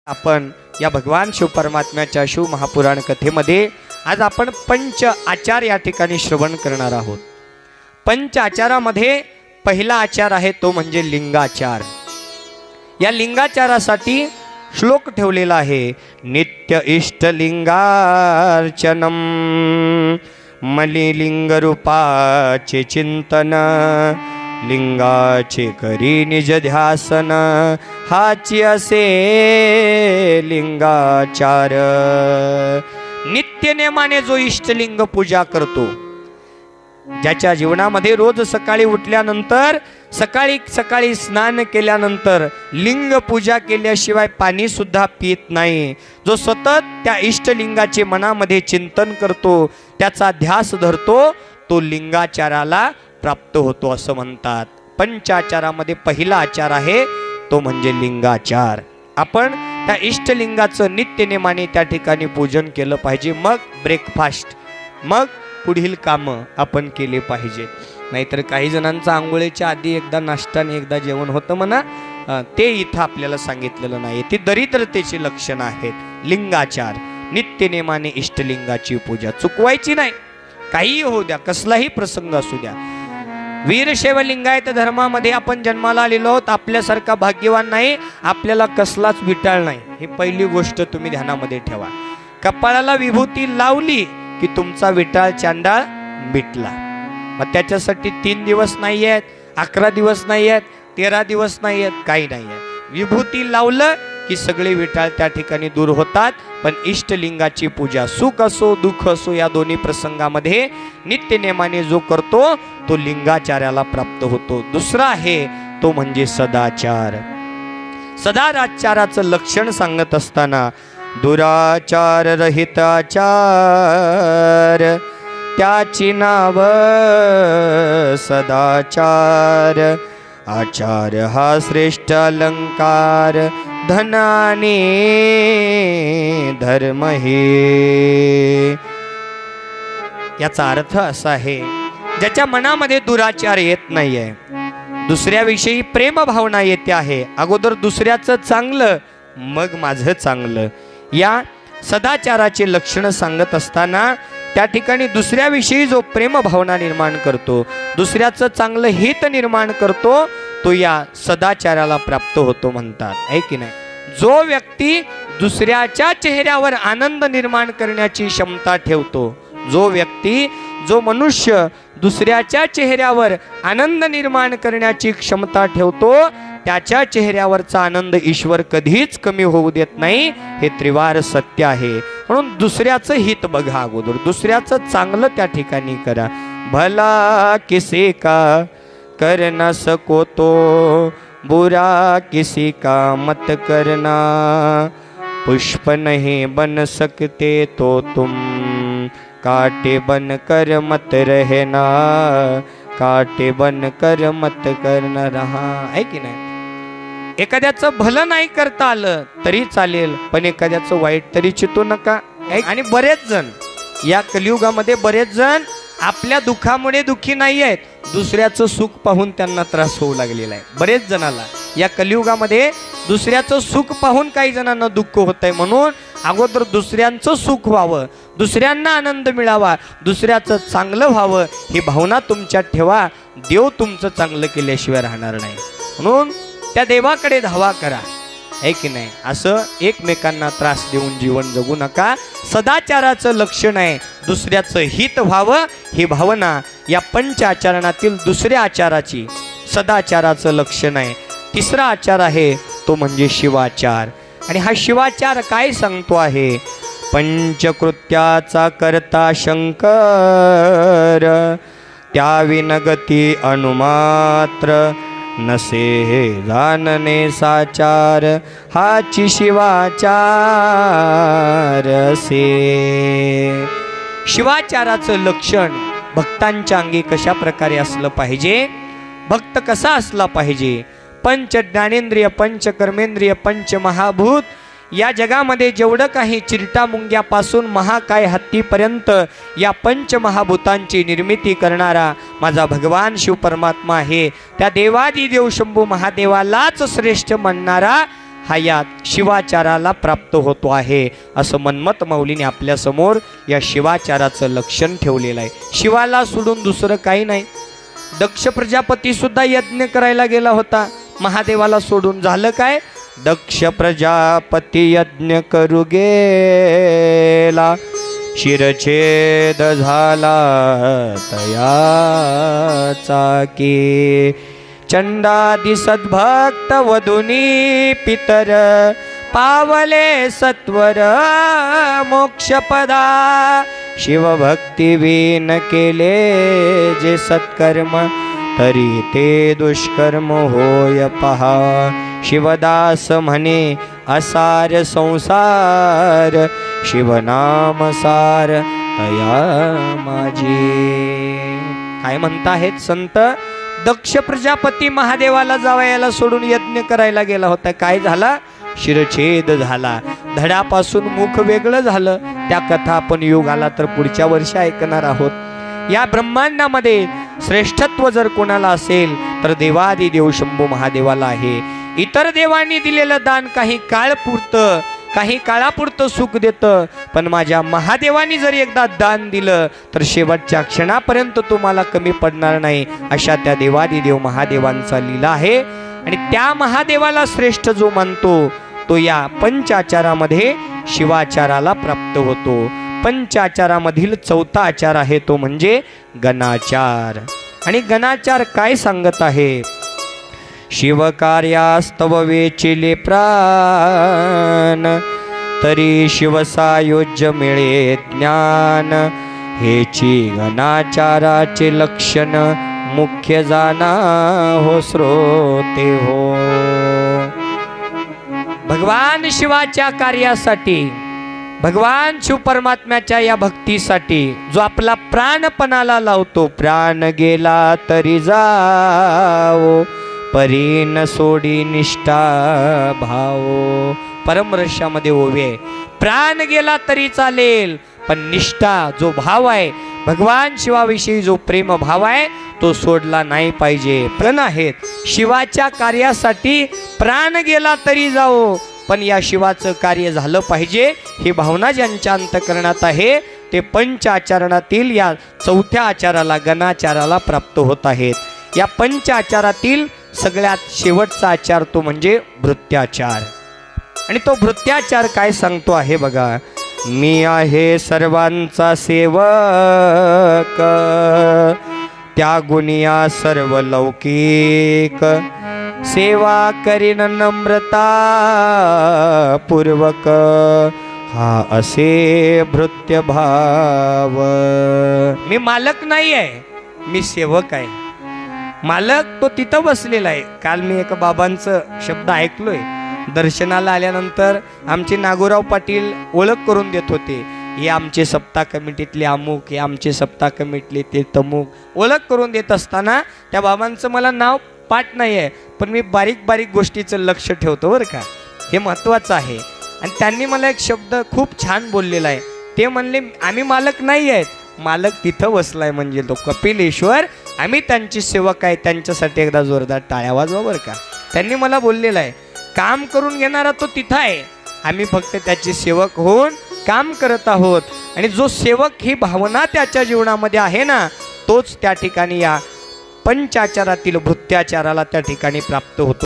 आपण या भगवान शिवपरमात्म्याच्या शिव महापुराण कथेमध्ये आज आपण पंच आचार या ठिकाणी श्रवण करणार आहोत। पंच आचारामध्ये पहिला आचार आहे तो म्हणजे लिंगाचार। या लिंगाचारासाठी श्लोक ठेवलेला आहे, नित्य इष्टलिंगार्चनम मलिलिंग रूपाचे चिंतन, लिंगाचे करी निज ध्यासन, हाची असे लिंगाचार। नित्य नेमाने जो इष्टलिंग पूजा करतो, ज्याच्या जीवनामध्ये रोज सकाळी उठल्यानंतर सकाळी स्नान केल्यानंतर लिंग पूजा केल्याशिवाय पाणी सुद्धा पित नाही, जो सतत त्या इष्टलिंगाचे मनामध्ये चिंतन करतो, त्याचा ध्यास धरतो, तो लिंगाचाराला प्राप्त होतो असं म्हणतात। पंचाचारामध्ये पहिला आचार आहे तो म्हणजे लिंगाचार। आपण त्या इष्टलिंगाचं नित्यनेमाने त्या ठिकाणी पूजन केलं पाहिजे, मग ब्रेकफास्ट, मग पुढील कामं आपण केले पाहिजे। नाहीतर काही जणांचं आंघोळीच्या आधी एकदा नाश्ता आणि एकदा जेवण होतं म्हणा, ते इथं आपल्याला सांगितलेलं नाही, ती दरिद्रतेची लक्षणं आहेत। लिंगाचार, नित्यनेमाने इष्टलिंगाची पूजा चुकवायची नाही, काहीही होऊ द्या, कसलाही प्रसंग असू द्या। वीरशैव लिंगायत धर्मामध्ये आपण जन्माला आलेलो आहोत, आपल्यासारखा भाग्यवान नाही, आपल्याला कसलाच विटाळ नाही, ही पहिली गोष्ट तुम्ही ध्यानामध्ये ठेवा। कपाळाला विभूती लावली की तुमचा विटाळ चांडाळ मिटला। मग त्याच्यासाठी 3 दिवस नाही आहेत, 11 दिवस नाही आहेत, 13 दिवस नाही आहेत, काही नाही आहे। विभूती लावलं की सगळे विटाळ त्या ठिकाणी दूर होतात। पण इष्टलिंगाची पूजा सुख असो दुःख असो या दोन्ही प्रसंगामध्ये नित्यनेमाने जो करतो तो लिंगाचार्याला प्राप्त होतो। दुसरा आहे तो म्हणजे सदाचार। सदाचाराचं लक्षण सांगत असताना दुराचार रहित आचार, त्याची नाव सदाचार। आचार हा श्रेष्ठ अलंकार, धनाने धर्म हे। याचा अर्थ असा आहे, ज्याच्या मनामध्ये दुराचार येत नाहीये, दुसऱ्याविषयी प्रेम भावना येते आहे, अगोदर दुसऱ्याचं चांगलं मग माझं चांगलं, या सदाचाराचे लक्षण सांगत असताना त्या ठिकाणी दुसऱ्याविषयी जो प्रेम भावना निर्माण करतो, दुसऱ्याचं चांगलं हित निर्माण करतो, तो या सदाचाराला प्राप्त होतो म्हणतात, आहे की नाही। जो व्यक्ती दुसऱ्याच्या चेहऱ्यावर आनंद निर्माण करण्याची क्षमता ठेवतो, जो मनुष्य दुसऱ्याच्या चेहऱ्यावर आनंद निर्माण करण्याची क्षमता ठेवतो, त्याच्या चेहऱ्यावरचा आनंद ईश्वर कधीच कमी होऊ देत नाही, हे त्रिवार सत्य आहे। म्हणून दुसऱ्याचं हित बघा, अगोदर दुसऱ्याचं चांगलं त्या ठिकाणी करा। भला किसी का कर न सको तो, बुरा किसी का मत करना, पुष्प नहीं बन सकते तो तुम, काटे बन कर मत रहना, काटे बन कर मत करना रहा, आहे की नाही। एखाद्याचं भलं नाही करता आलं तरी चालेल, पण एखाद्याचं वाईट तरी चितू नका। आणि बरेच जण या कलियुगामध्ये आपल्या दुःखामुळे दुःखी नाही आहेत, दुसऱ्याचं सुख पाहून त्यांना त्रास होऊ लागलेला आहे। बरेच जणाला या कलियुगामध्ये दुसऱ्याचं सुख पाहून काही जणांना दुःख होत आहे, म्हणून अगोदर दुसऱ्यांचं सुख व्हावं, दुसऱ्यांना आनंद मिळावा, दुसऱ्याचं चांगलं व्हावं, ही भावना तुमच्यात ठेवा। देव तुमचं चांगलं केल्याशिवाय राहणार नाही, म्हणून त्या देवाकडे धावा करा, आहे की नाही। असं एकमेकांना त्रास देऊन जीवन जगू नका। सदाचाराचं लक्षण आहे दुसऱ्याचं हित व्हावं, ही भावना या पंच आचरणातील दुसऱ्या आचाराची सदाचाराचं लक्षण आहे। तिसरा आचार आहे तो म्हणजे शिवाचार। आणि हा शिवाचार काय सांगतो आहे, पंचकृत्याचा करता शंकर, त्या विनगती अनुमात्र, नसे हे जाणणे साचार, हाची शिवाचार से। शिवाचाराचं लक्षण भक्तांच्या अंगी कशा प्रकारे असलं पाहिजे, भक्त कसा असला पाहिजे। पंच ज्ञानेंद्रिय, पंच कर्मेंद्रिय, पंच महाभूत, या जगामध्ये जेवढं काही चिरटा मुंग्यापासून महाकाय हत्तीपर्यंत या पंचमहाभूतांची निर्मिती करणारा माझा भगवान शिव परमात्मा आहे। त्या देवादी देव शंभू महादेवालाच श्रेष्ठ म्हणणारा हा या शिवाचाराला प्राप्त होतो आहे, असं मन्मथ माऊलीने आपल्या समोर या शिवाचाराचं लक्षण ठेवलेलं आहे. शिवाला सोडून दुसरं काही नाही. दक्ष प्रजापती सुद्धा यज्ञ करायला गेला होता महादेवाला सोडून. झालं काय? दक्ष प्रजापती यज्ञ करू गेला, शिरछेद झाला तयाचा की. चंडादी सद्भक्त वधुनी पितर, पावले सत्वर मोक्षपदा. शिवभक्ती विन केले जे सत्कर्म, तरी ते दुष्कर्म होय पहा. शिवदास म्हणे असार संसार, शिवनाम सार तया माझी. काय म्हणताहेत संत? दक्ष प्रजापती महादेवाला जावयाला सोडून यज्ञ करायला गेला होता. काय झाला? शिरछेद झाला. धडापासून मुख वेगळं झालं. त्या कथा आपण योग आला तर पुढच्या वर्षी ऐकणार आहोत. या ब्रह्मांडामध्ये श्रेष्ठत्व जर कोणाला असेल तर देवादी देव शंभू महादेवाला आहे. इतर देवांनी दिलेलं दान काही काळपुरतं, काही काळापुरतं सुख देतं, पण माझ्या महादेवानी जर एकदा दान दिलं तर शेवटच्या क्षणापर्यंत तुम्हाला कमी पडणार नाही. अशा त्या देवादी देव महादेवांचा लीला आहे. आणि त्या महादेवाला श्रेष्ठ जो मानतो तो या पंचाचारामध्ये शिवाचाराला प्राप्त होतो. पंचाचारामधील चौथा आचार आहे तो म्हणजे गणाचार. आणि गणाचार काय सांगत आहे? शिवकार्यास्तव वेचिले प्राण, तरी शिवसायोज्य मिळे ज्ञान. हेची गणाचाराचे लक्षण, मुख्य जाना हो श्रोते हो. भगवान शिवाच्या कार्यासाठी, भगवान शिव परमात्म्याच्या या भक्तीसाठी जो आपला प्राणपणाला लावतो, प्राण गेला तरी जाओ, परी न सोडी निष्ठा भाव. परमरस्यामध्ये ओवी आहे. प्राण गेला तरी चालेल, पण निष्ठा जो भाव आहे, भगवान शिवाविषयी जो प्रेम भाव आहे तो सोडला नाही पाहिजे. पण आहेत शिवाच्या कार्यासाठी प्राण गेला तरी जाओ, पण या शिवाचं कार्य झालं पाहिजे ही भावना ज्यांच्या अंतःकरणात आहे ते पंचाचरणातील या चौथ्या आचाराला, गणाचाराला प्राप्त होत आहेत. या पंचाचारातील सगळ्यात शेवटचा आचार तो म्हणजे भृत्याचार. आणि तो भृत्याचार काय सांगतो आहे बघा. मी आहे सर्वांचा सेवक, त्या गुणिया सर्व लौकिक. सेवा करीन नम्रता पूर्वक, हा असे भृत्य भाव. मी मालक नाही आहे, मी सेवक आहे. मालक तो तिथं बसलेला आहे. काल मी एका बाबांचं शब्द ऐकलोय. दर्शनाला आल्यानंतर आमचे नागोराव पाटील ओळख करून देत होते. हे आमचे सप्ताह कमिटीतले अमुक, हे आमचे सप्ताह कमिटीतले ते तमुक. ओळख करून देत असताना त्या बाबांचं मला नाव पाठ नाही आहे, पण मी बारीक बारीक गोष्टीचं लक्ष ठेवतो बरं का. हे महत्त्वाचं आहे. आणि त्यांनी मला एक शब्द खूप छान बोललेला आहे. ते म्हणले आम्ही मालक नाही आहेत, मालक तिथं बसलाय म्हणजे तो कपिलेश्वर. आम्ही त्यांची सेवक आहे. त्यांच्यासाठी एकदा जोरदार टाळ्या वाजवा बरं का. त्यांनी मला बोललेलं आहे काम करून घेणारा तो तिथं आहे, आम्ही फक्त त्याचे सेवक होऊन काम करत आहोत. आणि जो सेवक ही भावना त्याच्या जीवनामध्ये आहे ना, तोच त्या ठिकाणी या पंचाचारातील भृत्याचाराला त्या ठिकाणी प्राप्त होतो.